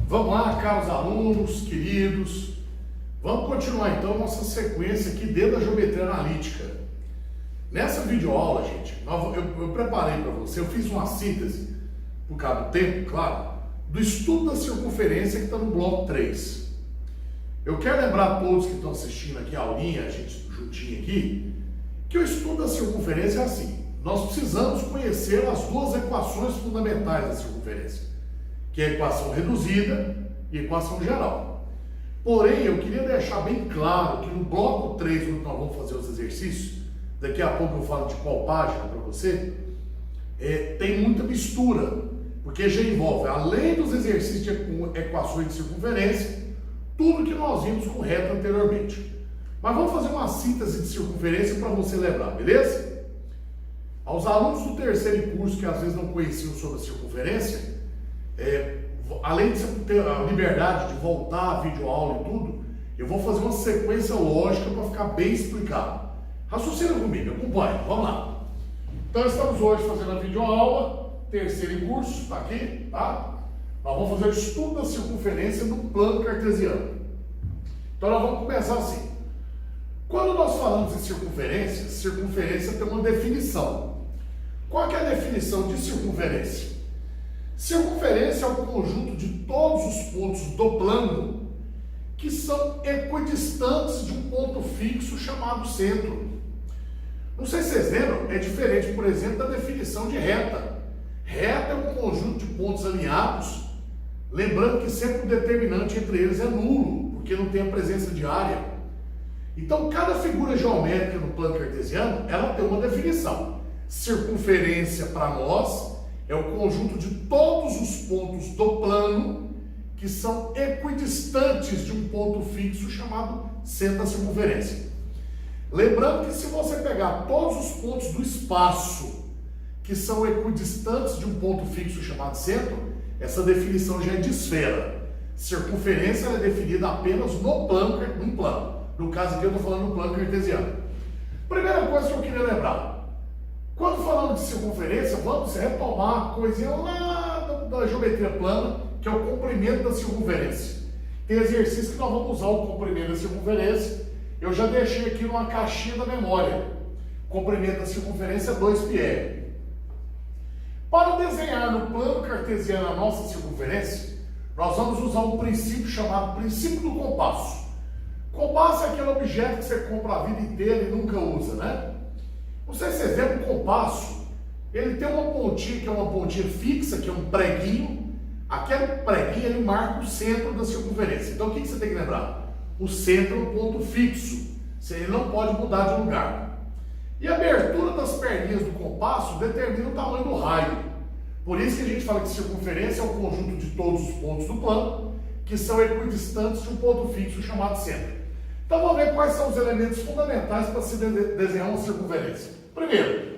Vamos lá, caros alunos, queridos. Vamos continuar então nossa sequência aqui dentro da geometria analítica. Nessa videoaula, gente, eu preparei para você, eu fiz uma síntese, por causa do tempo, claro, do estudo da circunferência que está no bloco 3. Eu quero lembrar a todos que estão assistindo aqui a aulinha, a gente juntinho aqui, que o estudo da circunferência é assim. Nós precisamos conhecer as duas equações fundamentais da circunferência, que é a equação reduzida e a equação geral. Porém, eu queria deixar bem claro que no bloco 3, onde nós vamos fazer os exercícios, daqui a pouco eu falo de qual página para você, tem muita mistura, porque já envolve, além dos exercícios de equações de circunferência, tudo que nós vimos com reta anteriormente. Mas vamos fazer uma síntese de circunferência para você lembrar, beleza? Aos alunos do terceiro curso que às vezes não conheciam sobre a circunferência, além de você ter a liberdade de voltar a videoaula e tudo, eu vou fazer uma sequência lógica para ficar bem explicado. Raciocina comigo, acompanha, vamos lá. Então estamos hoje fazendo a videoaula, terceiro curso, está aqui, tá? Nós vamos fazer o estudo da circunferência no plano cartesiano. Então nós vamos começar assim. Quando nós falamos de circunferência, circunferência tem uma definição. Qual que é a definição de circunferência? Circunferência é o conjunto de todos os pontos do plano que são equidistantes de um ponto fixo chamado centro. Não sei se vocês lembram, é diferente, por exemplo, da definição de reta. Reta é um conjunto de pontos alinhados, lembrando que sempre o determinante entre eles é nulo, porque não tem a presença de área. Então, cada figura geométrica no plano cartesiano, ela tem uma definição. Circunferência, para nós, é o conjunto de todos os pontos do plano que são equidistantes de um ponto fixo chamado centro da circunferência. Lembrando que se você pegar todos os pontos do espaço que são equidistantes de um ponto fixo chamado centro, essa definição já é de esfera. Circunferência é definida apenas no plano. No caso aqui eu estou falando no plano cartesiano. Primeira coisa que eu queria lembrar. Quando falamos de circunferência, vamos retomar a coisinha lá da geometria plana, que é o comprimento da circunferência. Tem exercício que nós vamos usar o comprimento da circunferência. Eu já deixei aqui numa caixinha da memória. Comprimento da circunferência 2πr. Para desenhar no plano cartesiano a nossa circunferência, nós vamos usar um princípio chamado princípio do compasso. Compasso é aquele objeto que você compra a vida inteira e nunca usa, né? Não sei se vocês lembram, o compasso, ele tem uma pontinha que é uma pontinha fixa, que é um preguinho. Aquele preguinho, ele marca o centro da circunferência. Então, o que você tem que lembrar? O centro é um ponto fixo, ele não pode mudar de lugar. E a abertura das perninhas do compasso determina o tamanho do raio. Por isso que a gente fala que circunferência é o conjunto de todos os pontos do plano que são equidistantes de um ponto fixo chamado centro. Então vamos ver quais são os elementos fundamentais para se desenhar uma circunferência. Primeiro,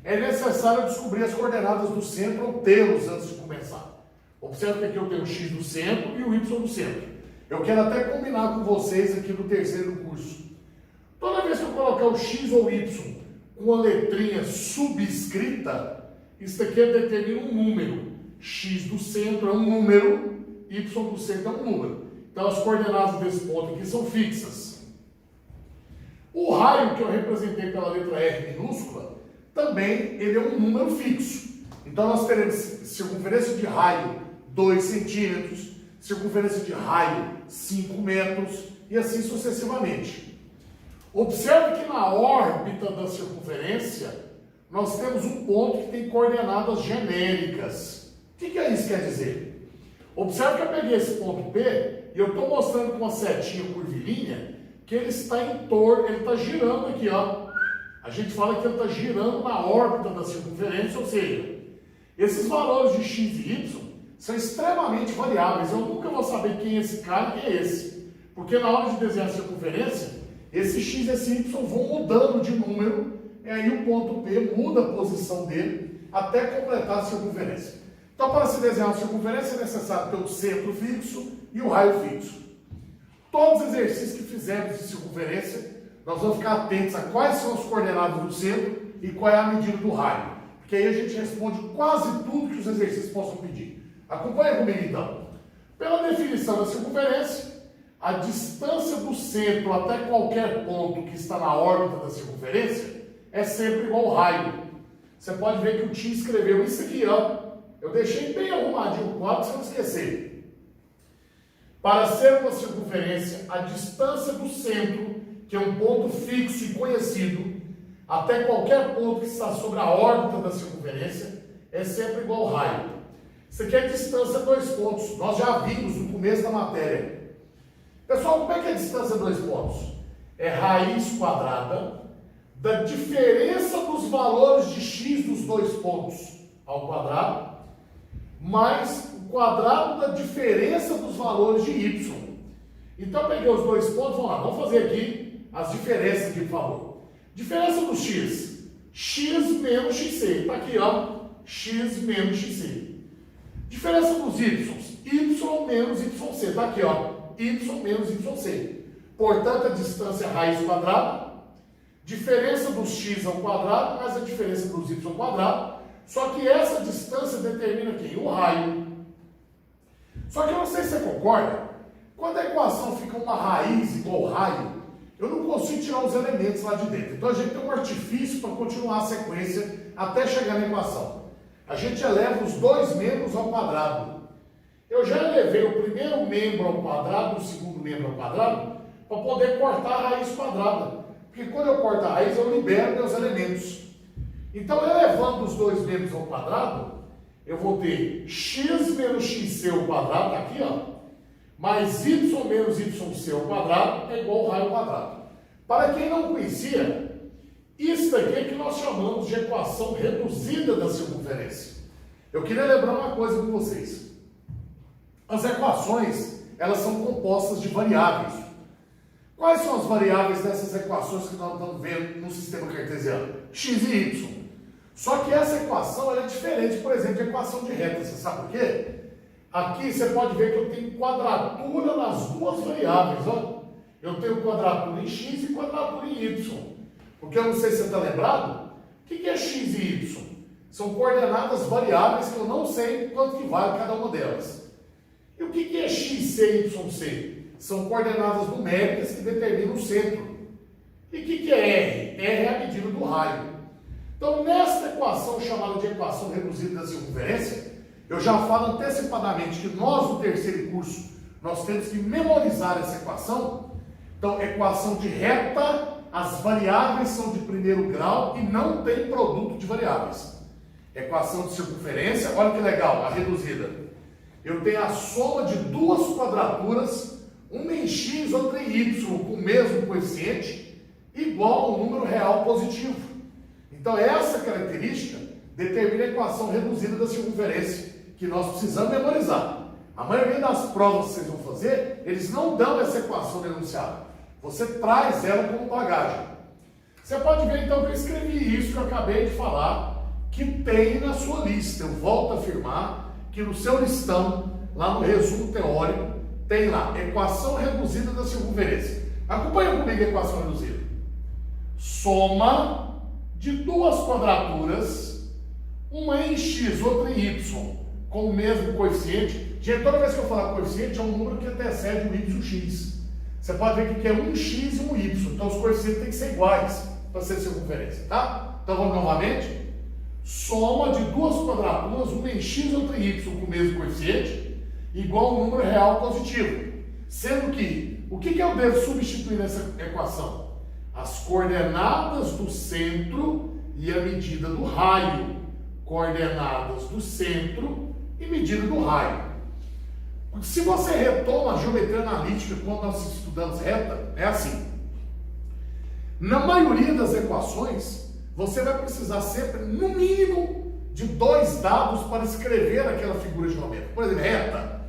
é necessário descobrir as coordenadas do centro ou tê-los antes de começar. Observe que aqui eu tenho o x do centro e o y do centro. Eu quero até combinar com vocês aqui no terceiro curso. Toda vez que eu colocar o x ou y com a letrinha subscrita, isso aqui determina um número. X do centro é um número, y do centro é um número. Então as coordenadas desse ponto aqui são fixas. O raio que eu representei pela letra R minúscula, também ele é um número fixo. Então nós teremos circunferência de raio 2 centímetros, circunferência de raio 5 metros e assim sucessivamente. Observe que na órbita da circunferência nós temos um ponto que tem coordenadas genéricas. O que isso quer dizer? Observe que eu peguei esse ponto P e eu estou mostrando com uma setinha curvilínea que ele está em torno, ele está girando aqui, ó. A gente fala que ele está girando na órbita da circunferência, ou seja, esses valores de x e y são extremamente variáveis. Eu nunca vou saber quem é esse cara e quem é esse. Porque na hora de desenhar a circunferência, esse x e esse y vão mudando de número, e aí o ponto P muda a posição dele até completar a circunferência. Então, para se desenhar uma circunferência, é necessário ter o centro fixo e o raio fixo. Todos os exercícios que fizemos de circunferência, nós vamos ficar atentos a quais são as coordenadas do centro e qual é a medida do raio. Porque aí a gente responde quase tudo que os exercícios possam pedir. Acompanha comigo então. Pela definição da circunferência, a distância do centro até qualquer ponto que está na órbita da circunferência é sempre igual ao raio. Você pode ver que o Tim escreveu isso aqui, ó. Eu deixei bem arrumadinho o quadro para você não esquecer. Para ser uma circunferência, a distância do centro, que é um ponto fixo e conhecido, até qualquer ponto que está sobre a órbita da circunferência, é sempre igual ao raio. Isso aqui é a distância dois pontos. Nós já vimos no começo da matéria. Pessoal, como é que é a distância dois pontos? É raiz quadrada da diferença dos valores de x dos dois pontos ao quadrado, mais o quadrado da diferença dos valores de y. Então, eu peguei os dois pontos, vamos lá, vamos fazer aqui as diferenças que ele falou. Diferença do x, x menos xc, está aqui, ó, x menos xc. Diferença dos y, y menos yc, está aqui, ó, y menos yc. Portanto, a distância é raiz quadrada, diferença dos x ao quadrado, mais a diferença dos y ao quadrado, só que essa distância determina quem? O raio. Só que eu não sei se você concorda, quando a equação fica uma raiz igual raio, eu não consigo tirar os elementos lá de dentro. Então a gente tem um artifício para continuar a sequência até chegar na equação. A gente eleva os dois membros ao quadrado. Eu já elevei o primeiro membro ao quadrado, o segundo membro ao quadrado, para poder cortar a raiz quadrada. Porque quando eu corto a raiz, eu libero meus elementos. Então, elevando os dois membros ao quadrado, eu vou ter x menos xc ao quadrado, tá aqui, ó, mais y menos yc ao quadrado é igual ao raio quadrado. Para quem não conhecia, isso daqui é que nós chamamos de equação reduzida da circunferência. Eu queria lembrar uma coisa com vocês. As equações, elas são compostas de variáveis. Quais são as variáveis dessas equações que nós estamos vendo no sistema cartesiano? X e y. Só que essa equação ela é diferente, por exemplo, de equação de reta. Você sabe por quê? Aqui você pode ver que eu tenho quadratura nas duas variáveis. Ó. Eu tenho quadratura em x e quadratura em y. Porque eu não sei se você está lembrado. O que é x e y? São coordenadas variáveis que eu não sei quanto que vale cada uma delas. E o que é xc e yc? São coordenadas numéricas que determinam o centro. E o que é R? R é a medida do raio. Então, nesta equação chamada de equação reduzida da circunferência, eu já falo antecipadamente que nós, no terceiro curso, nós temos que memorizar essa equação. Então, equação de reta, as variáveis são de primeiro grau e não tem produto de variáveis. Equação de circunferência, olha que legal, a reduzida. Eu tenho a soma de duas quadraturas, uma em x, outra em y, com o mesmo coeficiente, igual ao número real positivo. Então, essa característica determina a equação reduzida da circunferência, que nós precisamos memorizar. A maioria das provas que vocês vão fazer, eles não dão essa equação no enunciado. Você traz ela como bagagem. Você pode ver, então, que eu escrevi isso que eu acabei de falar, que tem na sua lista. Eu volto a afirmar que no seu listão, lá no resumo teórico, tem lá, equação reduzida da circunferência. Acompanha comigo a equação reduzida. Soma de duas quadraturas, uma em x, outra em y, com o mesmo coeficiente. Gente, toda vez que eu falar coeficiente, é um número que antecede o yx. Você pode ver que é um x e um y. Então, os coeficientes têm que ser iguais para ser circunferência, tá? Então, vamos novamente. Soma de duas quadraturas, uma em x, outra em y, com o mesmo coeficiente, igual ao número real positivo. Sendo que, o que eu devo substituir nessa equação? As coordenadas do centro e a medida do raio. Coordenadas do centro e medida do raio. Se você retoma a geometria analítica quando nós estudamos reta, é assim. Na maioria das equações, você vai precisar sempre, no mínimo, de dois dados para escrever aquela figura geométrica. Por exemplo, reta.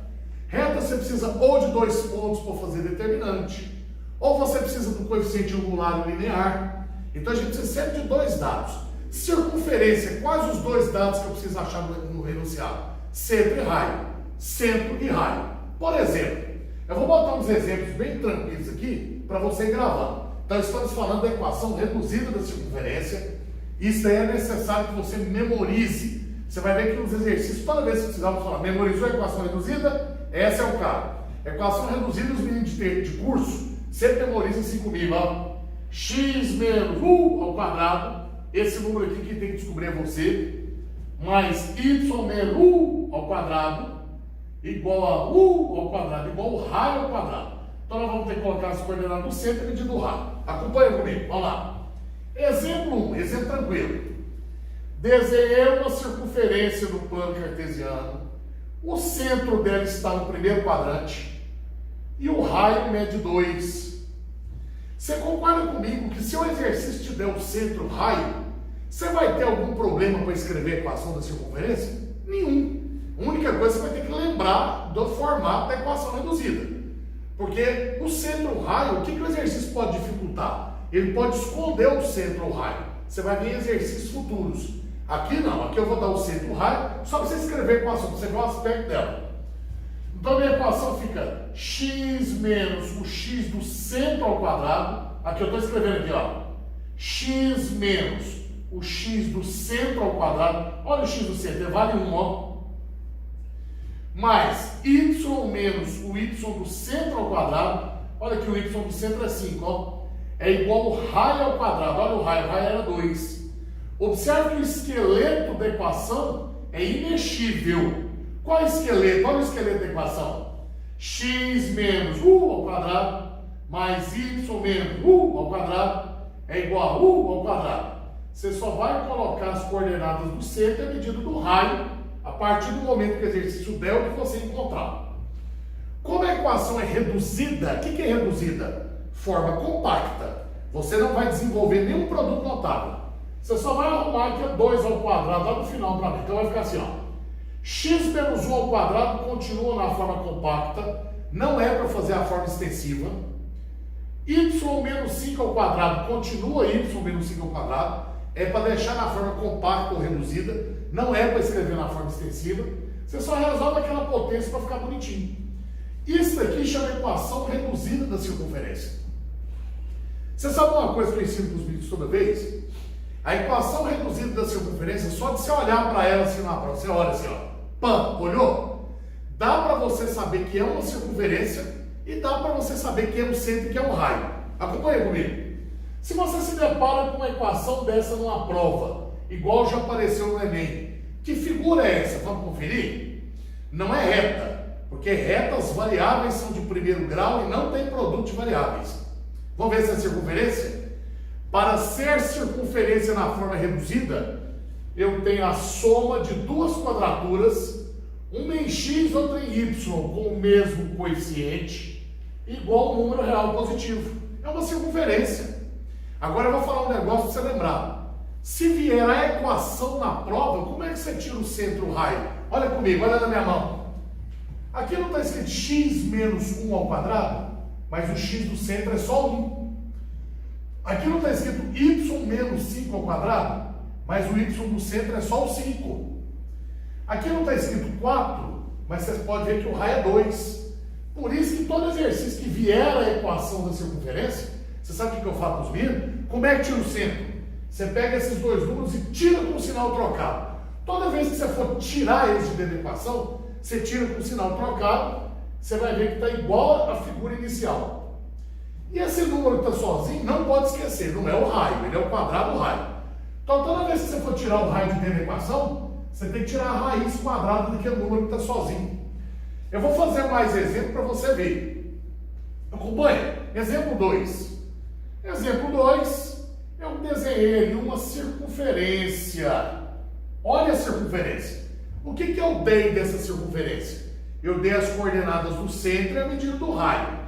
Reta você precisa ou de dois pontos para fazer determinante, ou você precisa do coeficiente angular e linear. Então a gente precisa sempre de dois dados. Circunferência, quais os dois dados que eu preciso achar no enunciado? Centro e raio. Centro e raio. Por exemplo, eu vou botar uns exemplos bem tranquilos aqui para você ir gravando. Então estamos falando da equação reduzida da circunferência. Isso daí é necessário que você memorize. Você vai ver que nos exercícios, toda vez que precisarmos falar, memorizou a equação reduzida? Esse é o cara. Equação reduzida, os meninos de curso sempre memorizam assim comigo, ó. X menos U ao quadrado, esse número aqui que tem que descobrir é você, mais Y menos U ao quadrado, igual a U ao quadrado, igual ao raio ao quadrado. Então nós vamos ter que colocar as coordenadas do centro e medir do raio. Acompanha comigo, vamos lá. Exemplo 1, exemplo tranquilo. Desenhei uma circunferência do plano cartesiano. O centro dela está no primeiro quadrante e o raio mede 2. Você concorda comigo que se o exercício te der o centro e o raio, você vai ter algum problema para escrever a equação da circunferência? Nenhum. A única coisa que você vai ter que lembrar do formato da equação reduzida. Porque o centro e o raio, o que o exercício pode dificultar? Ele pode esconder o centro ou o raio. Você vai ver em exercícios futuros. Aqui não, aqui eu vou dar o centro e o raio, só para você escrever a equação, para você ver o aspecto dela. Então a minha equação fica x menos o x do centro ao quadrado. Aqui eu estou escrevendo aqui, ó. X menos o x do centro ao quadrado. Olha o x do centro, vale 1, ó. Mais y menos o y do centro ao quadrado. Olha que o y do centro é 5, ó. É igual ao raio ao quadrado. Olha o raio era 2. Observe que o esqueleto da equação é imexível. Qual é o esqueleto? Olha o esqueleto da equação. X menos U ao quadrado mais Y menos U ao quadrado é igual a U ao quadrado. Você só vai colocar as coordenadas do centro e a medida do raio a partir do momento que o exercício der o que você encontrar. Como a equação é reduzida, o que é reduzida? Forma compacta. Você não vai desenvolver nenhum produto notável. Você só vai arrumar aqui 2 ao quadrado lá no final para mim. Então vai ficar assim, ó. X menos 1 ao quadrado continua na forma compacta, não é para fazer a forma extensiva. Y menos 5 ao quadrado continua Y menos 5 ao quadrado, é para deixar na forma compacta ou reduzida, não é para escrever na forma extensiva. Você só resolve aquela potência para ficar bonitinho. Isso daqui chama equação reduzida da circunferência. Você sabe uma coisa que eu ensino para os meninos toda vez? A equação reduzida da circunferência, só de você olhar para ela assim na prova, você olha assim, ó, pã, olhou? Dá para você saber que é uma circunferência e dá para você saber que é um centro e que é um raio. Acompanha comigo. Se você se depara com uma equação dessa numa prova, igual já apareceu no Enem, que figura é essa? Vamos conferir? Não é reta, porque retas variáveis são de primeiro grau e não tem produto de variáveis. Vamos ver se é circunferência? Para ser circunferência na forma reduzida, eu tenho a soma de duas quadraturas, uma em x, outra em y, com o mesmo coeficiente, igual ao número real positivo. É uma circunferência. Agora eu vou falar um negócio para você lembrar. Se vier a equação na prova, como é que você tira o centro e o raio? Olha comigo, olha na minha mão. Aqui não está escrito x menos 1 ao quadrado, mas o x do centro é só 1. Aqui não está escrito y menos 5 ao quadrado, mas o y do centro é só o 5. Aqui não está escrito 4, mas você pode ver que o raio é 2. Por isso que todo exercício que vier a equação da circunferência, você sabe o que eu falo para os meninos? Como é que tira o centro? Você pega esses dois números e tira com o sinal trocado. Toda vez que você for tirar eles de dentro da equação, você tira com o sinal trocado, você vai ver que está igual à figura inicial. E esse número que está sozinho, não pode esquecer, não é o raio, ele é o quadrado do raio. Então, toda vez que você for tirar o raio de dentro da equação, você tem que tirar a raiz quadrada daquele número que está sozinho. Eu vou fazer mais exemplo para você ver. Acompanha. Exemplo 2. Exemplo 2, eu desenhei ali uma circunferência. Olha a circunferência. O que eu dei dessa circunferência? Eu dei as coordenadas do centro e a medida do raio.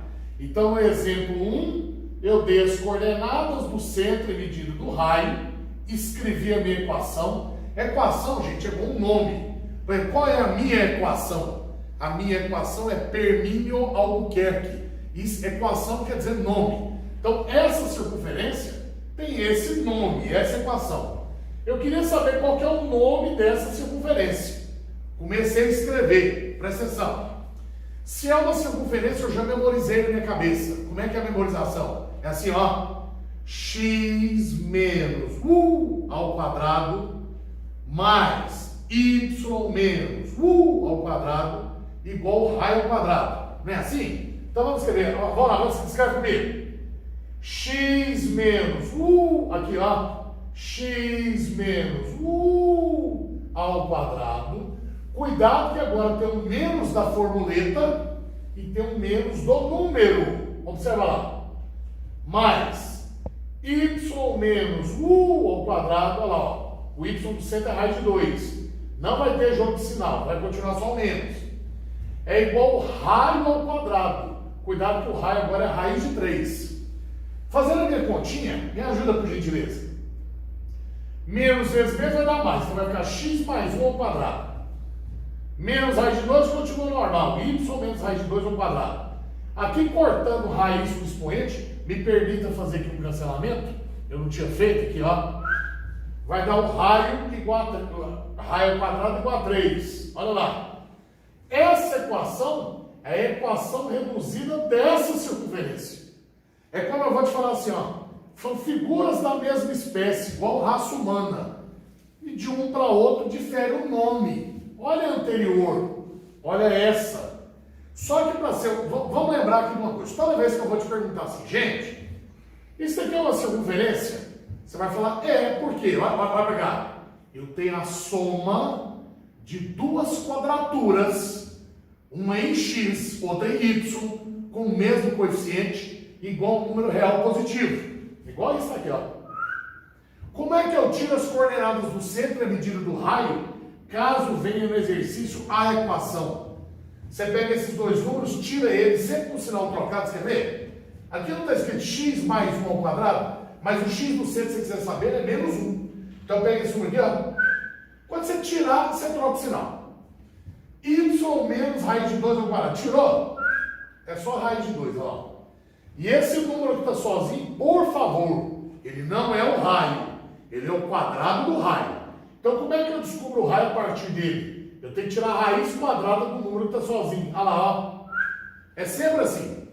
Então, no exemplo 1, eu dei as coordenadas do centro e medida do raio, escrevi a minha equação. Equação, gente, é com um nome. Qual é a minha equação? A minha equação é Permínio Albuquerque. Isso, equação quer dizer nome. Então, essa circunferência tem esse nome, essa equação. Eu queria saber qual que é o nome dessa circunferência. Comecei a escrever, presta atenção. Se é uma circunferência, eu já memorizei na minha cabeça. Como é que é a memorização? É assim, ó. X menos U ao quadrado mais Y menos U ao quadrado igual raio ao quadrado. Não é assim? Então vamos escrever. Vamos lá, vamos escrever comigo. X menos aqui ó, x menos ao quadrado. Cuidado que agora tem um menos da formuleta e tem um menos do número. Observa lá. Mais y menos ao quadrado, olha lá, ó. O y do centro é raiz de 2. Não vai ter jogo de sinal, vai continuar só o menos. É igual raio ao quadrado. Cuidado que o raio agora é raiz de 3. Fazendo a minha continha, me ajuda por gentileza. Menos vezes menos vai dar mais, então vai ficar x mais 1 ao quadrado. Menos raiz de 2 continua normal, y menos raiz de 2 ao quadrado. Aqui cortando raiz com expoente, me permita fazer aqui um cancelamento, eu não tinha feito aqui, ó. Vai dar o raio igual raio ao quadrado igual a 3. Olha lá. Essa equação é a equação reduzida dessa circunferência. É como eu vou te falar assim, ó. São figuras da mesma espécie, igual raça humana. E de um para outro difere o nome. Olha a anterior. Olha essa. Só que para ser... Vamos lembrar aqui de uma coisa. Toda vez que eu vou te perguntar assim, gente, isso aqui é uma circunferência? Você vai falar, por quê? Vai pegar. Eu tenho a soma de duas quadraturas, uma em x, outra em y, com o mesmo coeficiente, igual a um número real positivo. Igual isso aqui, ó. Como é que eu tiro as coordenadas do centro e a medida do raio, caso venha no exercício a equação? Você pega esses dois números, tira eles, sempre com o sinal trocado, você quer ver? Aqui não está escrito x mais 1 ao quadrado, mas o x do centro, se você quiser saber, é menos 1. Então pega esse número aqui, ó. Quando você tirar, você troca o sinal. Y menos raiz de 2 ao quadrado. Tirou? É só raiz de 2, ó. E esse número que está sozinho, por favor, ele não é o raio. Ele é o quadrado do raio. Então como é que eu descubro o raio a partir dele? Eu tenho que tirar a raiz quadrada do número que está sozinho. Olha lá, ó. É sempre assim.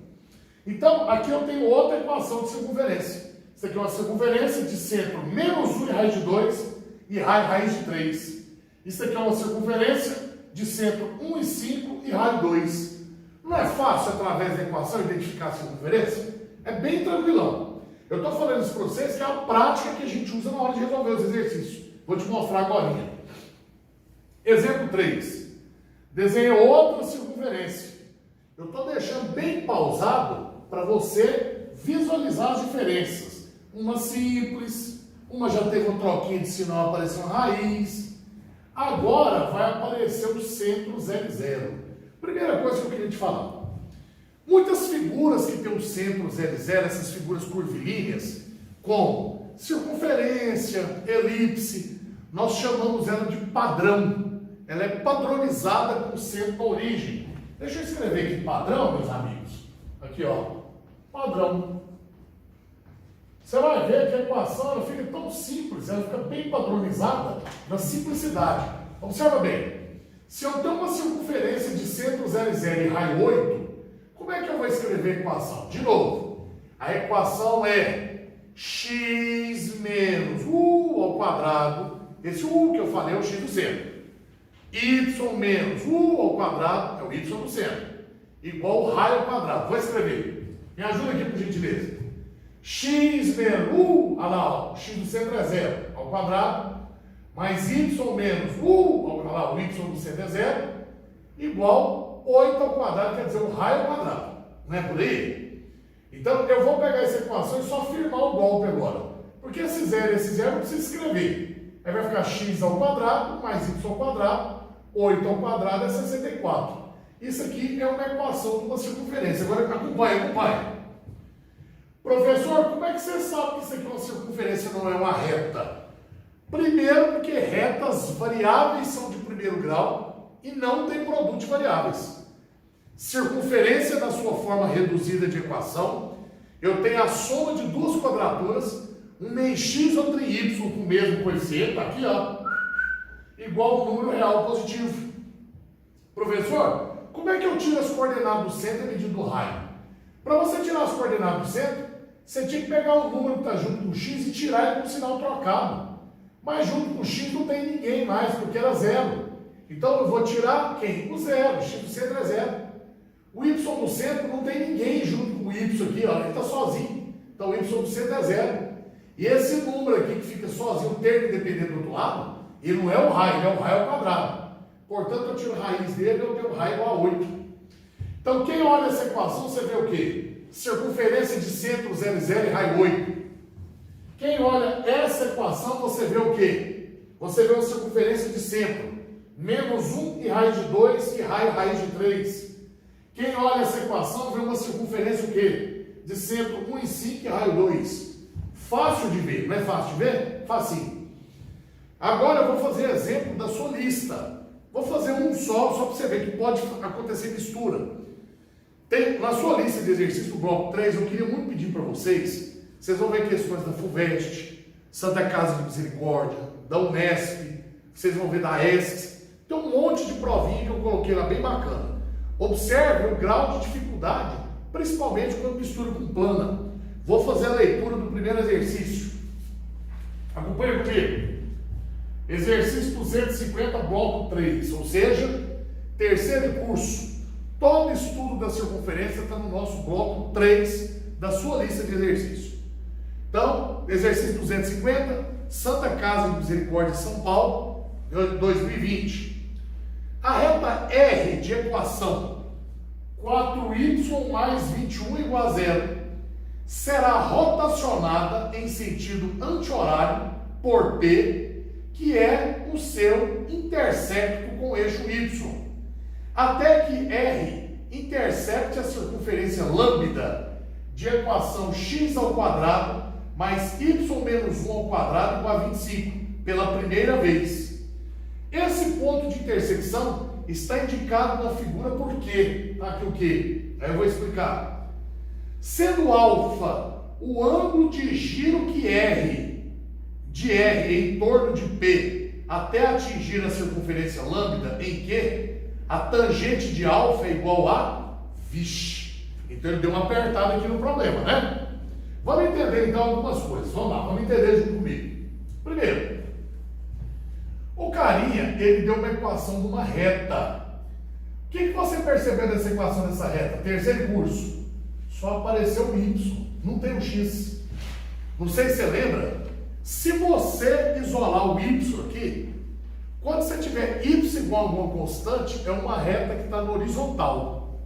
Então, aqui eu tenho outra equação de circunferência. Isso aqui é uma circunferência de centro menos 1 e raiz de 2 e raiz de 3. Isso aqui é uma circunferência de centro 1 e 5 e raiz de 2. Não é fácil, através da equação, identificar a circunferência? É bem tranquilão. Eu estou falando isso para vocês que é a prática que a gente usa na hora de resolver os exercícios. Vou te mostrar agora. Exemplo 3. Desenhe outra circunferência. Eu estou deixando bem pausado para você visualizar as diferenças. Uma simples, uma já teve um troquinho de sinal, apareceu uma raiz. Agora vai aparecer o centro L0. Primeira coisa que eu queria te falar. Muitas figuras que tem o centro L0, essas figuras curvilíneas, como circunferência, elipse, nós chamamos ela de padrão. Ela é padronizada com o centro da origem. Deixa eu escrever aqui padrão, meus amigos. Aqui, ó. Padrão. Você vai ver que a equação ela fica tão simples, ela fica bem padronizada na simplicidade. Observa bem. Se eu tenho uma circunferência de centros L0 e raio 8, como é que eu vou escrever a equação? De novo, a equação é x menos ao quadrado, esse que eu falei é o x do centro, y menos ao quadrado é o y do centro, igual raio ao quadrado. Vou escrever. Me ajuda aqui, por gentileza. X menos olha lá, ó, x do centro é 0 ao quadrado, mais y menos olha lá, o y do centro é 0, igual 8 ao quadrado, quer dizer, um raio ao quadrado. Não é por aí? Então, eu vou pegar essa equação e só firmar o golpe agora. Porque esse 0 e esse 0 não precisa escrever. Aí vai ficar x ao quadrado, mais y ao quadrado, 8 ao quadrado é 64. Isso aqui é uma equação de uma circunferência. Agora, acompanha. Professor, como é que você sabe que isso aqui é uma circunferência, não é uma reta? Primeiro, porque retas variáveis são de primeiro grau e não tem produto de variáveis. Circunferência, na sua forma reduzida de equação, eu tenho a soma de duas quadraturas, uma em x, outra em y, com o mesmo coeficiente, aqui, ó, igual ao número real positivo. Professor, como é que eu tiro as coordenadas do centro e medida do raio? Para você tirar as coordenadas do centro, você tinha que pegar o número que está junto com o x e tirar ele com o sinal trocado. Mas junto com o x não tem ninguém mais, porque era 0. Então eu vou tirar quem? O zero, o x do centro é zero. O y do centro não tem ninguém junto com o y aqui, ó, ele está sozinho. Então o y do centro é zero. E esse número aqui que fica sozinho, o termo independente do outro lado, ele não é o raio, ele é o raio ao quadrado. Portanto, eu tiro a raiz dele, eu tenho raio igual a 8. Então, quem olha essa equação, você vê o quê? Circunferência de centro 0, 0 e raio 8. Quem olha essa equação, você vê o quê? Você vê uma circunferência de centro, menos 1 e raiz de 2 e raio raiz de 3. Quem olha essa equação, vê uma circunferência o quê? De centro 1 e 5 e raio 2. Fácil de ver, não é fácil de ver? Facinho. Agora eu vou fazer exemplo da sua lista. Vou fazer um só para você ver que pode acontecer mistura. Tem, na sua lista de exercícios do bloco 3, eu queria muito pedir para vocês vão ver questões da FUVEST, Santa Casa de Misericórdia, da Unesp, vocês vão ver da ESC. Tem um monte de provinha que eu coloquei lá bem bacana. Observe o grau de dificuldade, principalmente quando mistura com plana. Vou fazer a leitura do primeiro exercício. Acompanha comigo. Exercício 250, bloco 3, ou seja, terceiro curso. Todo estudo da circunferência está no nosso bloco 3 da sua lista de exercícios. Então, exercício 250, Santa Casa de Misericórdia, São Paulo, 2020. A reta R de equação 4y mais 21 igual a 0 será rotacionada em sentido anti-horário por P, que é o seu intersecto com o eixo Y, até que R intersecte a circunferência lambda de equação x ao quadrado mais y menos 1 ao quadrado igual a 25, pela primeira vez. Esse ponto de intersecção está indicado na figura por quê? Tá aqui o quê? Aí eu vou explicar. Sendo alfa o ângulo de giro que R em torno de P até atingir a circunferência lambda, em que a tangente de alfa é igual a... Vixe! Então ele deu uma apertada aqui no problema, né? Vamos entender então algumas coisas. Vamos lá, vamos entender junto comigo. Primeiro, o carinha, ele deu uma equação de uma reta. O que você percebeu dessa equação dessa reta? Terceiro curso. Só apareceu o Y, não tem o X. Não sei se você lembra. Se você isolar o Y aqui, quando você tiver Y igual a alguma constante, é uma reta que está no horizontal.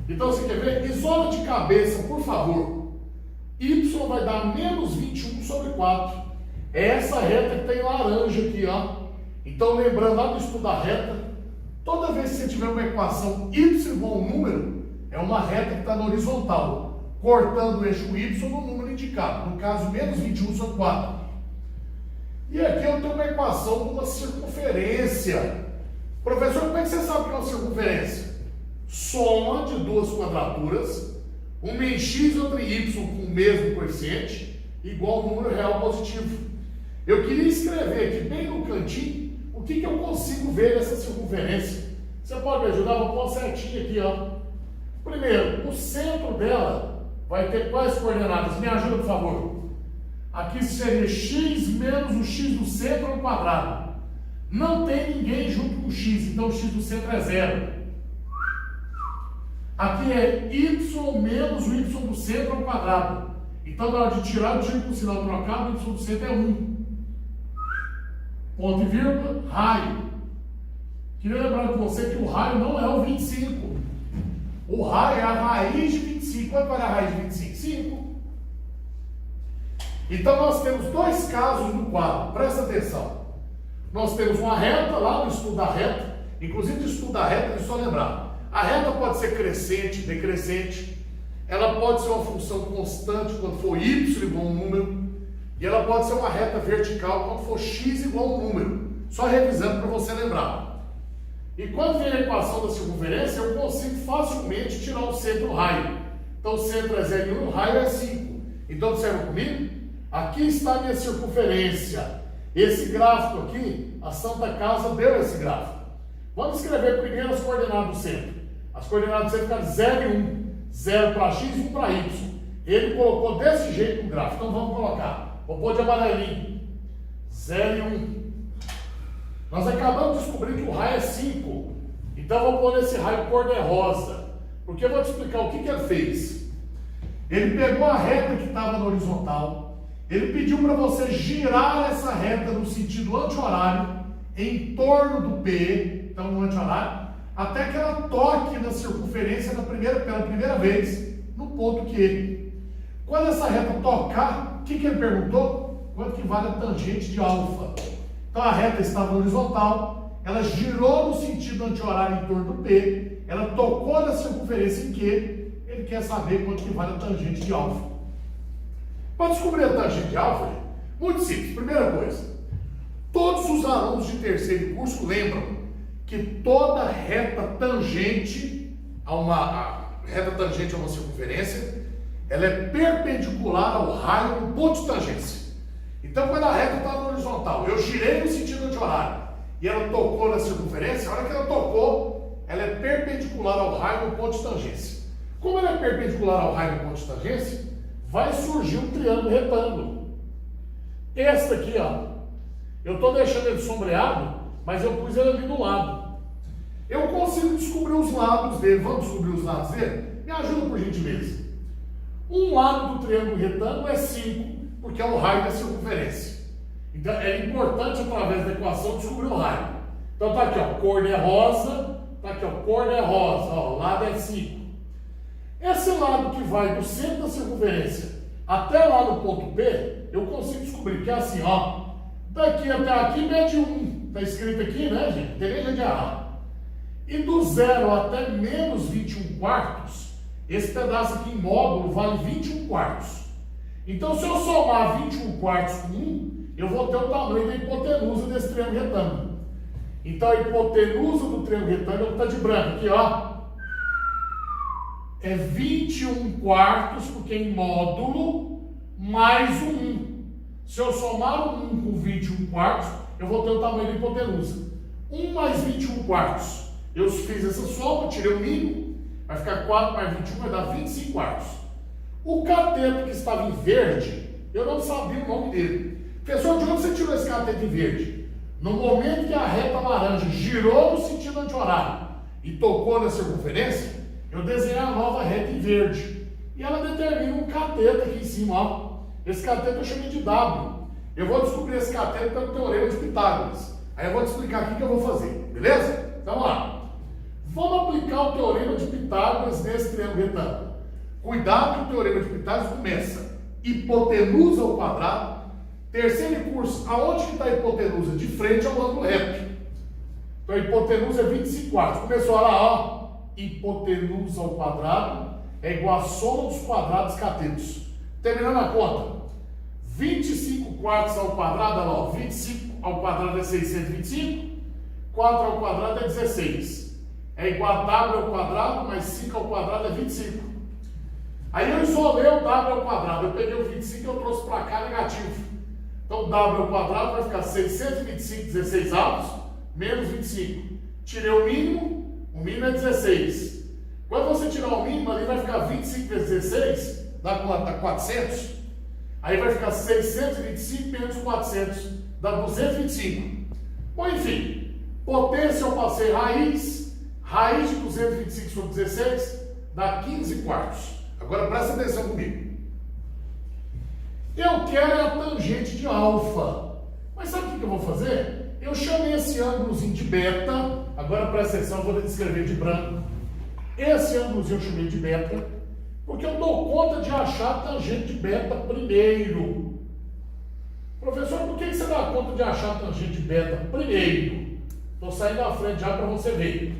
Então você quer ver? Isola de cabeça, por favor. Y vai dar menos 21 sobre 4. É essa reta que tem laranja aqui, ó. Então lembrando lá do estudo da reta, toda vez que você tiver uma equação Y igual a um número, é uma reta que está na horizontal, cortando o eixo Y no número indicado, no caso menos 21 sobre 4. E aqui eu tenho uma equação de uma circunferência. Professor, como é que você sabe que é uma circunferência? Soma de duas quadraturas, uma em x e outra em y com o mesmo coeficiente, igual ao número real positivo. Eu queria escrever aqui bem no cantinho o que eu consigo ver nessa circunferência. Você pode me ajudar? Vou pôr certinho aqui, ó. Primeiro, o centro dela vai ter quais coordenadas? Me ajuda, por favor. Aqui seria x menos o x do centro ao quadrado. Não tem ninguém junto com o x, então o x do centro é 0. Aqui é y menos o y do centro ao quadrado. Então, na hora de tirar, eu tiro com o sinal trocado, o y do centro é 1. Ponto e vírgula, raio. Queria lembrar com você que o raio não é o 25. O raio é a raiz de 25. Quanto é a raiz de 25? 5. Então, nós temos dois casos no quadro. Presta atenção. Nós temos uma reta lá no estudo da reta. Inclusive, no estudo da reta, deixa eu só lembrar. A reta pode ser crescente, decrescente. Ela pode ser uma função constante quando for y igual a um número. E ela pode ser uma reta vertical quando for x igual a um número. Só revisando para você lembrar. E quando vem a equação da circunferência, eu consigo facilmente tirar o centro raio. Então o centro é 0 e 1, o raio é 5. Então observa comigo. Aqui está a minha circunferência. Esse gráfico aqui, a Santa Casa deu esse gráfico. Vamos escrever primeiro as coordenadas do centro. As coordenadas do centro ficam 0 e 1. 0 para x e 1 para y. Ele colocou desse jeito no gráfico. Então vamos colocar. Vou pôr de amarelinho. 0 e 1. Nós acabamos de descobrir que o raio é 5. Então vou pôr nesse raio cor-de-rosa. Porque eu vou te explicar o que ele fez. Ele pegou a reta que estava na horizontal. Ele pediu para você girar essa reta no sentido anti-horário, em torno do P, então no anti-horário, até que ela toque na circunferência pela primeira vez, no ponto Q. Quando essa reta tocar, o que ele perguntou? Quanto que vale a tangente de alfa? Então a reta estava horizontal, ela girou no sentido anti-horário em torno do P, ela tocou na circunferência em Q, ele quer saber quanto que vale a tangente de alfa. Para descobrir a tangente de alfa, muito simples. Primeira coisa, todos os alunos de terceiro curso lembram que toda reta tangente a uma circunferência, ela é perpendicular ao raio no ponto de tangência. Então, quando a reta está na horizontal, eu girei no sentido anti-horário e ela tocou na circunferência, a hora que ela tocou, ela é perpendicular ao raio no ponto de tangência. Como ela é perpendicular ao raio no ponto de tangência, vai surgir um triângulo retângulo. Este aqui, ó, eu estou deixando ele sombreado, mas eu pus ele ali do lado. Eu consigo descobrir os lados dele. Vamos descobrir os lados dele? Me ajuda, por gentileza. Um lado do triângulo retângulo é 5, porque é o raio da circunferência. Então é importante, através da equação, descobrir o raio. Então tá aqui, ó, cor-de-rosa, tá aqui, ó, cor-de-rosa, ó, o lado é 5. Esse lado que vai do centro da circunferência até lá no ponto P, eu consigo descobrir que é assim, ó, daqui até aqui mede 1, está escrito aqui, né, gente? Não tem nem jeito de errar. E do 0 até menos 21 quartos, esse pedaço aqui em módulo vale 21 quartos. Então, se eu somar 21 quartos com 1, eu vou ter o tamanho da hipotenusa desse triângulo retângulo. Então, a hipotenusa do triângulo retângulo está de branco aqui, ó. É 21 quartos, porque em módulo, mais o 1. Se eu somar o 1 com 21 quartos, eu vou ter o tamanho da hipotenusa. 1 mais 21 quartos. Eu fiz essa soma, tirei o mínimo, vai ficar 4 mais 21, vai dar 25 quartos. O cateto que estava em verde, eu não sabia o nome dele. Professor, de onde você tirou esse cateto em verde? No momento que a reta laranja girou no sentido anti-horário e tocou na circunferência, eu desenhei a nova reta em verde. E ela determina um cateto aqui em cima, ó. Esse cateto eu chamei de W. Eu vou descobrir esse cateto pelo teorema de Pitágoras. Aí eu vou te explicar aqui o que eu vou fazer, beleza? Então vamos lá. Vamos aplicar o teorema de Pitágoras nesse triângulo retângulo. Cuidado que o teorema de Pitágoras começa hipotenusa ao quadrado. Terceiro curso, aonde que está a hipotenusa? De frente ao ângulo reto. Então a hipotenusa é 25 quartos. Começou lá, ó. Hipotenusa ao quadrado é igual a soma dos quadrados catetos. Terminando a conta. 25 quartos ao quadrado, olha lá, 25 ao quadrado é 625. 4 ao quadrado é 16. É igual a W ao quadrado, mais 5 ao quadrado é 25. Aí eu isolei o W ao quadrado. Eu peguei o 25 e eu trouxe para cá negativo. Então W ao quadrado vai ficar 625, 16 avos, menos 25. Tirei o mínimo é 16. Quando você tirar o mínimo, ali vai ficar 25 vezes 16, dá quanto? Dá 400. Aí vai ficar 625 menos 400, dá 225. Bom, enfim, potência eu passei raiz de 225 sobre 16 dá 15 quartos. Agora presta atenção comigo. Eu quero a tangente de alfa. Mas sabe o que eu vou fazer? Eu chamei esse ângulozinho de beta. Agora presta atenção, eu vou escrever de branco. Esse ângulozinho eu chamei de beta, porque eu dou conta de achar a tangente de beta primeiro. Professor, por que você dá conta de achar a tangente de beta primeiro? Estou saindo à frente já para você ver.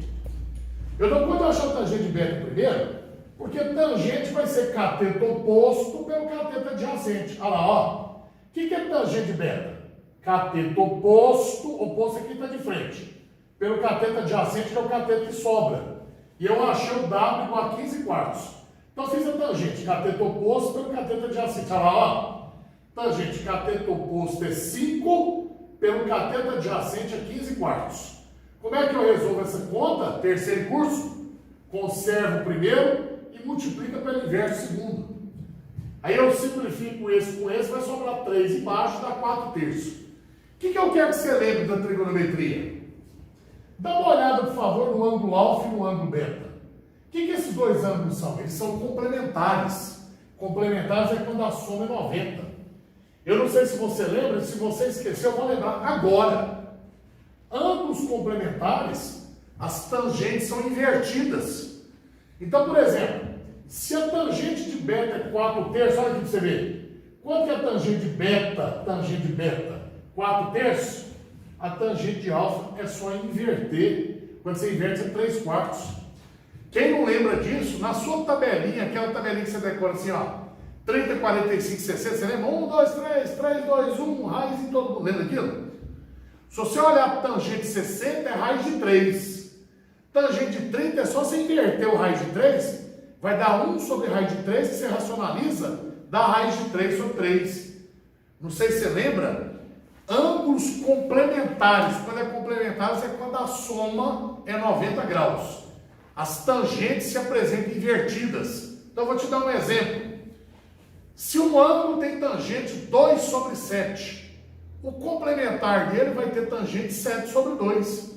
Eu dou conta de achar a tangente de beta primeiro, porque tangente vai ser cateto oposto pelo cateto adjacente. Olha lá, ó. O que é tangente de beta? Cateto oposto aqui está de frente, pelo cateto adjacente, que é o cateto que sobra. E eu achei o W igual a 15 quartos. Então fiz a tangente, cateto oposto pelo cateto adjacente. Olha lá, ó. Tangente, cateto oposto é 5, pelo cateto adjacente é 15 quartos. Como é que eu resolvo essa conta? Terceiro curso, conservo o primeiro e multiplica pelo inverso segundo. Aí eu simplifico esse com esse, vai sobrar 3 embaixo, dá 4 terços. que eu quero que você lembre da trigonometria? Dá uma olhada, por favor, no ângulo alfa e no ângulo beta. O que esses dois ângulos são? Eles são complementares. Complementares é quando a soma é 90. Eu não sei se você lembra, se você esqueceu, eu vou lembrar agora. Ângulos complementares, as tangentes são invertidas. Então, por exemplo, se a tangente de beta é 4/3, olha aqui para você ver. Quanto que é a tangente de beta? Tangente de beta, 4/3. A tangente de alfa é só inverter. Quando você inverte, é 3/4. Quem não lembra disso, na sua tabelinha, aquela tabelinha que você decora assim, ó, 30, 45, 60, você lembra? 1, 2, 3, 3, 2, 1, raiz em todo mundo. Lembra aquilo? Se você olhar a tangente de 60, é raiz de 3. Tangente de 30 é só você inverter o raiz de 3, vai dar 1 sobre raiz de 3, que você racionaliza, dá raiz de 3 sobre 3. Não sei se você lembra. Ângulos complementares. Quando é complementares é quando a soma é 90 graus. As tangentes se apresentam invertidas. Então, eu vou te dar um exemplo. Se um ângulo tem tangente 2 sobre 7, o complementar dele vai ter tangente 7 sobre 2.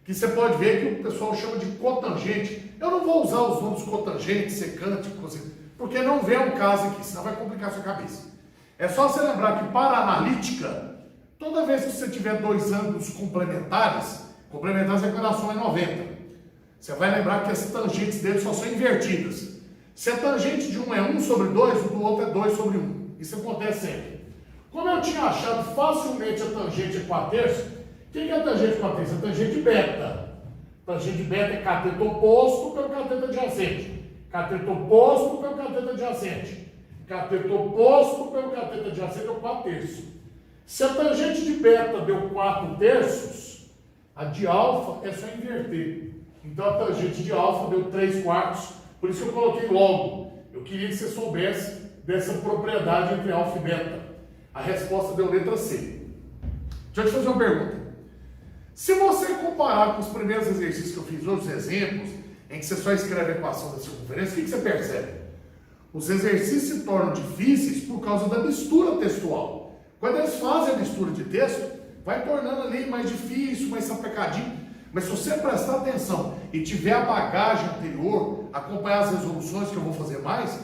Que você pode ver que o pessoal chama de cotangente. Eu não vou usar os nomes cotangente, secante, porque não vem ao caso aqui, senão vai complicar a sua cabeça. É só você lembrar que para a analítica, toda vez que você tiver dois ângulos complementares é quando a soma é 90. Você vai lembrar que as tangentes deles só são invertidas. Se a tangente de um é 1 sobre 2, o do outro é 2 sobre 1. Isso acontece sempre. Como eu tinha achado facilmente a tangente é 4/3, o que é a tangente 4/3? A tangente de beta. A tangente de beta é cateto oposto pelo cateto adjacente. Cateto oposto pelo cateto adjacente. Cateto oposto pelo cateto adjacente é o 4/3. Se a tangente de beta deu 4/3, a de alfa é só inverter. Então a tangente de alfa deu 3/4, por isso eu coloquei logo. Eu queria que você soubesse dessa propriedade entre alfa e beta. A resposta deu letra C. Deixa eu te fazer uma pergunta. Se você comparar com os primeiros exercícios que eu fiz, outros exemplos, em que você só escreve a equação da circunferência, o que você percebe? Os exercícios se tornam difíceis por causa da mistura textual. Quando eles fazem a mistura de texto, vai tornando ali mais difícil, mais sapecadinho. Mas se você prestar atenção e tiver a bagagem anterior, acompanhar as resoluções que eu vou fazer mais,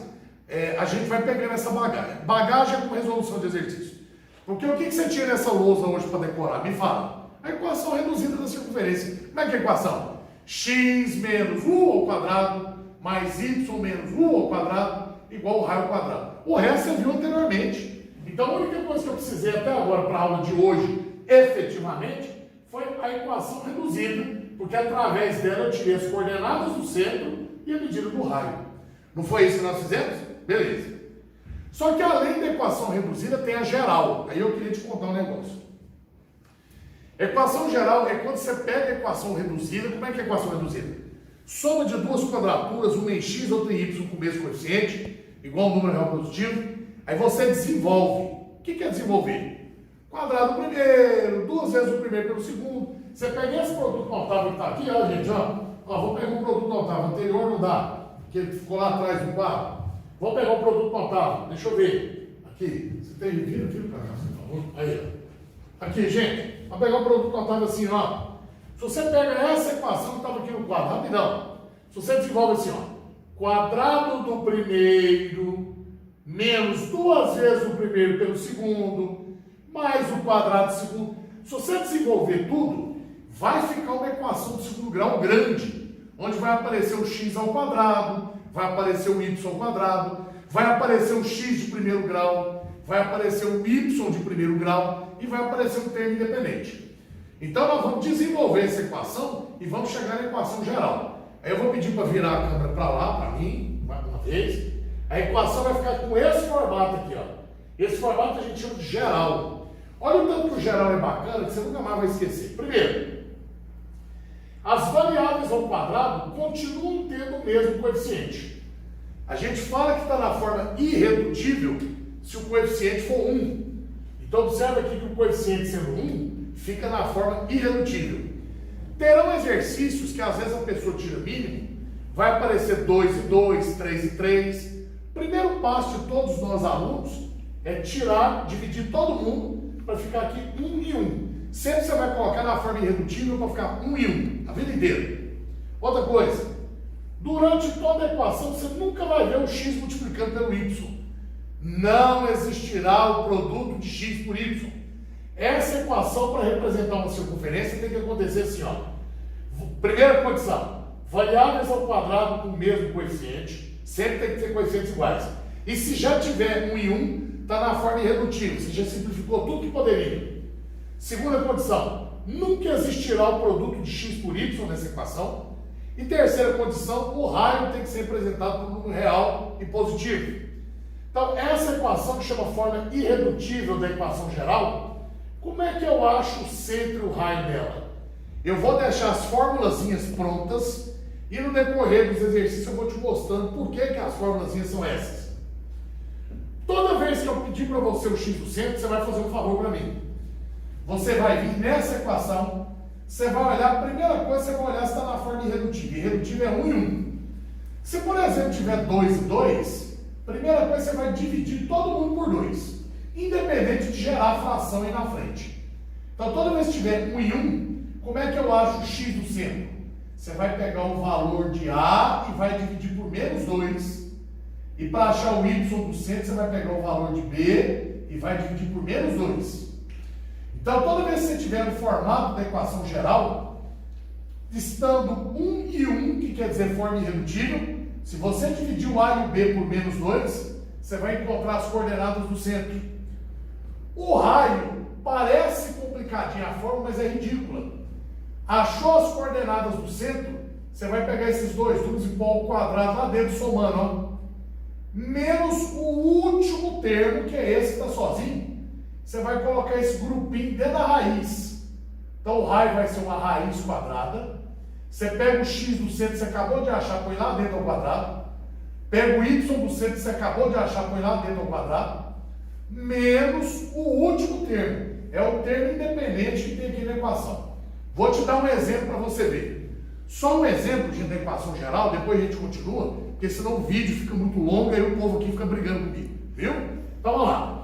a gente vai pegando essa bagagem. Bagagem com resolução de exercício. Porque o que você tinha nessa lousa hoje para decorar? Me fala. A equação reduzida da circunferência. Como é que é a equação? X menos U ao quadrado mais Y menos U ao quadrado igual ao raio ao quadrado. O resto você viu anteriormente. Então a única coisa que eu precisei até agora para a aula de hoje, efetivamente, foi a equação reduzida, porque através dela eu tirei as coordenadas do centro e a medida do raio. Não foi isso que nós fizemos? Beleza. Só que além da equação reduzida tem a geral. Aí eu queria te contar um negócio. Equação geral é quando você pega a equação reduzida. Como é que é a equação reduzida? Soma de duas quadraturas, uma em x, outra em y com o mesmo coeficiente, igual ao número real positivo. Aí você desenvolve. O que é desenvolver? Quadrado primeiro, duas vezes o primeiro pelo segundo. Você pega esse produto notável que está aqui, ó, gente, ó, vou pegar um produto notável anterior, não dá, que ele ficou lá atrás do quadro. Vou pegar um produto notável, deixa eu ver. Aqui, você tem, vira para cá, por favor. Aí, ó. Aqui, gente, vou pegar um produto notável assim, ó. Se você pega essa equação que estava aqui no quadro, rapidão. Se você desenvolve assim, ó, quadrado do primeiro menos duas vezes o primeiro pelo segundo, mais o quadrado do segundo. Se você desenvolver tudo, vai ficar uma equação de segundo grau grande, onde vai aparecer o x ao quadrado, vai aparecer o y ao quadrado, vai aparecer o x de primeiro grau, vai aparecer o y de primeiro grau e vai aparecer um termo independente. Então nós vamos desenvolver essa equação e vamos chegar na equação geral. Aí eu vou pedir para virar a câmera para lá, para mim, mais uma vez. A equação vai ficar com esse formato aqui, ó. Esse formato a gente chama de geral. Olha o tanto que o geral é bacana, que você nunca mais vai esquecer. Primeiro, as variáveis ao quadrado continuam tendo o mesmo coeficiente. A gente fala que está na forma irredutível se o coeficiente for 1. Então observa aqui que o coeficiente sendo 1 fica na forma irredutível. Terão exercícios que às vezes a pessoa tira mínimo, vai aparecer 2 e 2, 3 e 3. Primeiro passo de todos nós alunos é tirar, dividir todo mundo para ficar aqui 1 e 1. Sempre você vai colocar na forma irredutível para ficar 1 e 1, a vida inteira. Outra coisa, durante toda a equação você nunca vai ver o x multiplicando pelo y. Não existirá o produto de x por y. Essa equação, para representar uma circunferência, tem que acontecer assim, ó. Primeira condição, variáveis ao quadrado com o mesmo coeficiente, sempre tem que ter coeficientes iguais. E se já tiver 1 e 1, está na forma irredutível, você já simplificou tudo que poderia. Segunda condição, nunca existirá o produto de x por y nessa equação. E terceira condição, o raio tem que ser representado por um número real e positivo. Então, essa equação que chama forma irredutível da equação geral, como é que eu acho o centro e o raio dela? Eu vou deixar as formulazinhas prontas e no decorrer dos exercícios eu vou te mostrando por que as formulazinhas são essas. Toda vez que eu pedir para você o x do centro, você vai fazer um favor para mim. Você vai vir nessa equação, você vai olhar, a primeira coisa você vai olhar se está na forma irredutível. Irredutível é 1 e 1. Se, por exemplo, tiver 2 e 2, primeira coisa você vai dividir todo mundo por 2, independente de gerar a fração aí na frente. Então, toda vez que tiver 1 e 1, como é que eu acho o x do centro? Você vai pegar o valor de A e vai dividir por menos 2. E para achar o y do centro, você vai pegar o valor de B e vai dividir por menos 2. Então, toda vez que você tiver no formato da equação geral, estando 1 e 1, que quer dizer forma irredutível, se você dividir o A e o B por menos 2, você vai encontrar as coordenadas do centro. O raio parece complicadinha a forma, mas é ridícula. Achou as coordenadas do centro, você vai pegar esses dois números e pôr ao quadrado lá dentro, somando, ó. Menos o último termo, que é esse que está sozinho. Você vai colocar esse grupinho dentro da raiz. Então o raio vai ser uma raiz quadrada. Você pega o x do centro que você acabou de achar, põe lá dentro ao quadrado. Pega o y do centro que você acabou de achar, põe lá dentro ao quadrado. Menos o último termo. É o termo independente que tem aqui na equação. Vou te dar um exemplo para você ver. Só um exemplo da equação geral, depois a gente continua, porque senão o vídeo fica muito longo e aí o povo aqui fica brigando comigo. Viu? Então vamos lá.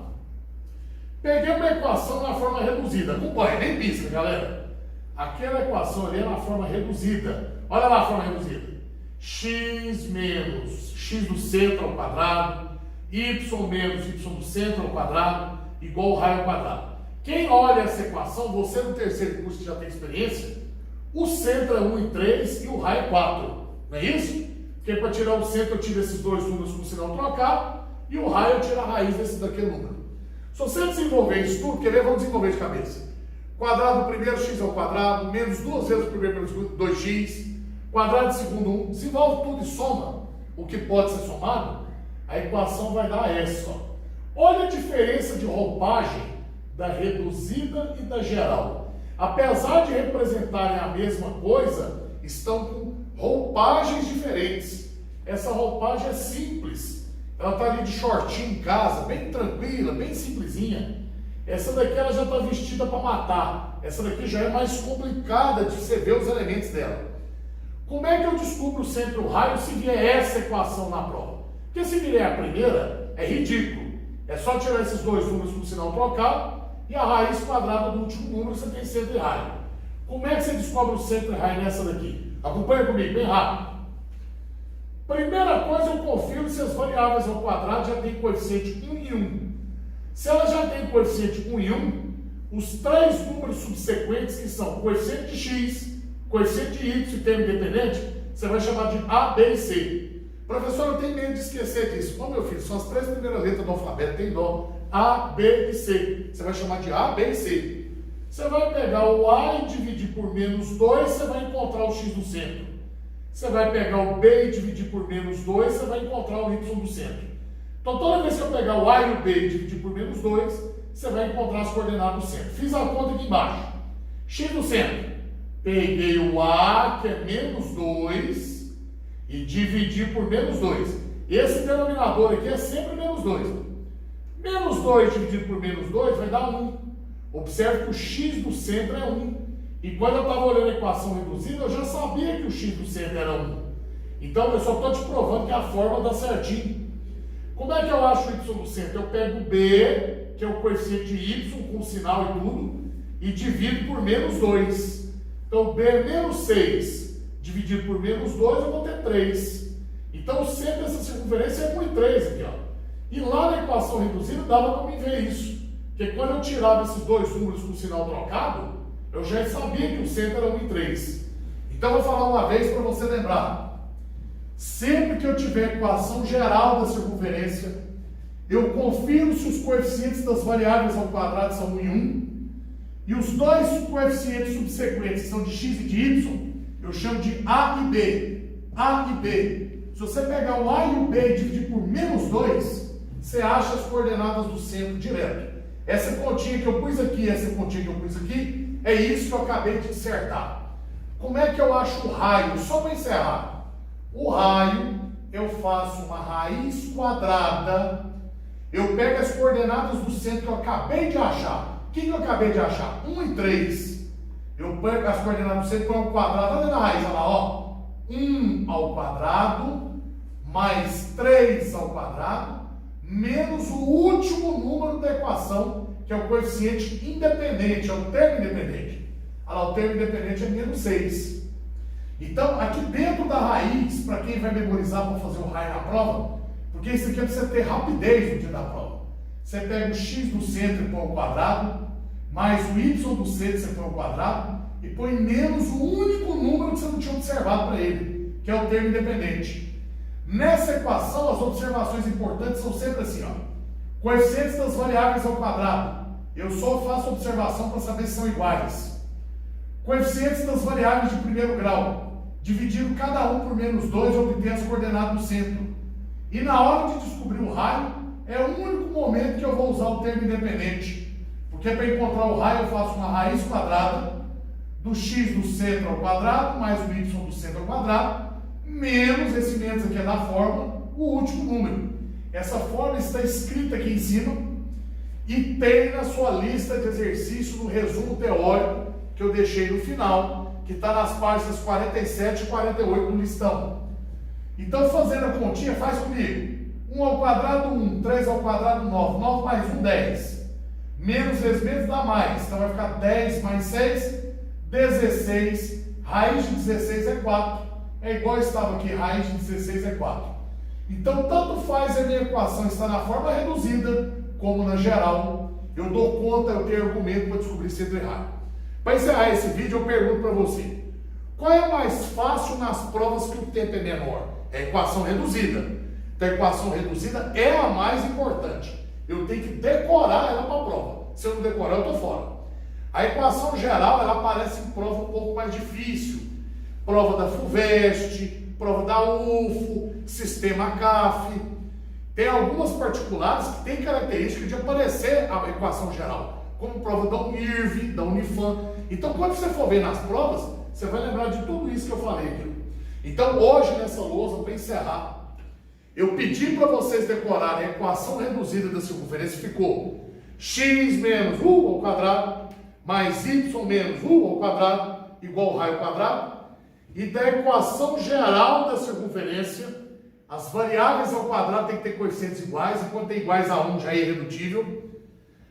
Peguei uma equação na forma reduzida. Acompanha, nem pisca, galera. Aquela equação ali é na forma reduzida. Olha lá a forma reduzida. X menos x do centro ao quadrado, y menos y do centro ao quadrado, igual ao raio ao quadrado. Quem olha essa equação, você no terceiro curso que já tem experiência, o centro é 1 e 3 e o raio é 4. Não é isso? Porque para tirar o centro eu tiro esses dois números com sinal trocado e o raio eu tiro a raiz daquele número. Se você desenvolver isso tudo, quer ver? Vamos desenvolver de cabeça. Quadrado do primeiro, x ao quadrado, menos 2 vezes o primeiro pelo segundo, 2x. Quadrado do segundo, 1. Desenvolve tudo e soma o que pode ser somado. A equação vai dar essa. Ó. Olha a diferença de roupagem da reduzida e da geral. Apesar de representarem a mesma coisa, estão com roupagens diferentes. Essa roupagem é simples. Ela está ali de shortinho em casa, bem tranquila, bem simplesinha. Essa daqui ela já está vestida para matar. Essa daqui já é mais complicada de você ver os elementos dela. Como é que eu descubro o centro e o raio se vier essa equação na prova? Porque se vier a primeira, é ridículo. É só tirar esses dois números com o sinal trocado e a raiz quadrada do último número, você tem centro e raio. Como é que você descobre o centro e raio nessa daqui? Acompanha comigo, bem rápido. Primeira coisa, eu confiro se as variáveis ao quadrado já têm coeficiente 1 e 1. Se ela já tem coeficiente 1 e 1, os três números subsequentes, que são coeficiente de x, coeficiente de y e termo independente, você vai chamar de A, B e C. Professor, eu tenho medo de esquecer disso. Não, meu filho, são as três primeiras letras do alfabeto, tem dó. A, B e C. Você vai chamar de A, B e C. Você vai pegar o A e dividir por menos 2, você vai encontrar o x do centro. Você vai pegar o B e dividir por menos 2, você vai encontrar o y do centro. Então, toda vez que eu pegar o A e o B e dividir por menos 2, você vai encontrar as coordenadas do centro. Fiz a conta aqui embaixo. X do centro. Peguei o A, que é menos 2, e dividi por menos 2. Esse denominador aqui é sempre menos 2. Menos 2 dividido por menos 2 vai dar 1. Observe que o x do centro é 1. E quando eu estava olhando a equação reduzida, eu já sabia que o x do centro era 1. Então, eu só estou te provando que a fórmula dá certinho. Como é que eu acho o y do centro? Eu pego o B que é o coeficiente de y com sinal e tudo, e divido por menos 2. Então, b menos 6 dividido por menos 2, eu vou ter 3. Então, o centro dessa circunferência é 1 e 3 aqui, ó. E lá na equação reduzida dava para me ver isso. Porque quando eu tirava esses dois números com o sinal trocado, eu já sabia que o centro era 1 e 3. Então, eu vou falar uma vez para você lembrar. Sempre que eu tiver equação geral da circunferência, eu confiro se os coeficientes das variáveis ao quadrado são 1 e 1. E os dois coeficientes subsequentes, que são de x e de y, eu chamo de A e B. A e B. Se você pegar o A e o B e dividir por menos 2, você acha as coordenadas do centro direto. Essa continha que eu pus aqui, essa continha que eu pus aqui, é isso que eu acabei de dissertar. Como é que eu acho o raio? Só para encerrar. O raio, eu faço uma raiz quadrada, eu pego as coordenadas do centro que eu acabei de achar. O que eu acabei de achar? 1 e 3. Eu pego as coordenadas do centro e põe ao quadrado. Olha na raiz, olha lá, ó. 1 ao quadrado, mais 3 ao quadrado, menos o último número da equação, que é o coeficiente independente, é o termo independente. Olha lá, o termo independente é menos 6. Então, aqui dentro da raiz, para quem vai memorizar para fazer o raio na prova, porque isso aqui é para você ter rapidez no dia da prova. Você pega o x do centro e põe ao quadrado, mais o y do centro você põe ao quadrado, e põe menos o único número que você não tinha observado para ele, que é o termo independente. Nessa equação, as observações importantes são sempre assim, ó. Coeficientes das variáveis ao quadrado. Eu só faço observação para saber se são iguais. Coeficientes das variáveis de primeiro grau. Dividindo cada um por menos 2, eu obtenho as coordenadas do centro. E na hora de descobrir o raio, é o único momento que eu vou usar o termo independente. Porque para encontrar o raio, eu faço uma raiz quadrada do x do centro ao quadrado, mais o y do centro ao quadrado, menos, esse menos aqui é da fórmula, o último número. Essa fórmula está escrita aqui em cima e tem na sua lista de exercícios no resumo teórico que eu deixei no final, que está nas páginas 47 e 48 do listão. Então, fazendo a continha, faz comigo. 1 ao quadrado, 1. 3 ao quadrado, 9. 9 mais 1, 10. Menos vezes menos dá mais. Então, vai ficar 10 mais 6, 16. Raiz de 16 é 4. É igual estava aqui, raiz de 16 é 4. Então, tanto faz a minha equação estar na forma reduzida, como na geral. Eu dou conta, eu tenho argumento para descobrir se é errado. Para encerrar esse vídeo, eu pergunto para você. Qual é mais fácil nas provas que o tempo é menor? É a equação reduzida. Então, a equação reduzida é a mais importante. Eu tenho que decorar ela para a prova. Se eu não decorar, eu estou fora. A equação geral, ela aparece em prova um pouco mais difícil. Prova da FUVEST, prova da UFO, sistema CAF. Tem algumas particulares que têm característica de aparecer a equação geral, como prova da UNIRV, da Unifam. Então, quando você for ver nas provas, você vai lembrar de tudo isso que eu falei aqui. Então, hoje, nessa lousa, para encerrar, eu pedi para vocês decorarem a equação reduzida da circunferência, ficou x menos u ao quadrado, mais y menos u ao quadrado, igual ao raio quadrado. E da equação geral da circunferência, as variáveis ao quadrado têm que ter coeficientes iguais, enquanto tem iguais a 1 já é irredutível.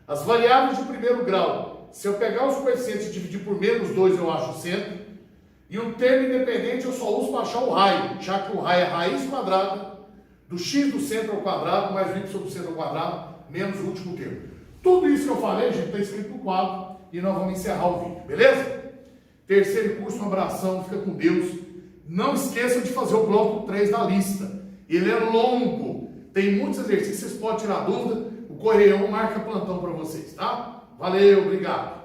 As variáveis de primeiro grau, se eu pegar os coeficientes e dividir por menos 2, eu acho o centro. E o termo independente eu só uso para achar o raio, já que o raio é raiz quadrada do x do centro ao quadrado, mais o y do centro ao quadrado, menos o último termo. Tudo isso que eu falei, gente, está escrito no quadro e nós vamos encerrar o vídeo, beleza? Terceiro curso, um abração, fica com Deus. Não esqueçam de fazer o bloco 3 da lista. Ele é longo, tem muitos exercícios, vocês podem tirar dúvida. O Correião marca plantão para vocês, tá? Valeu, obrigado.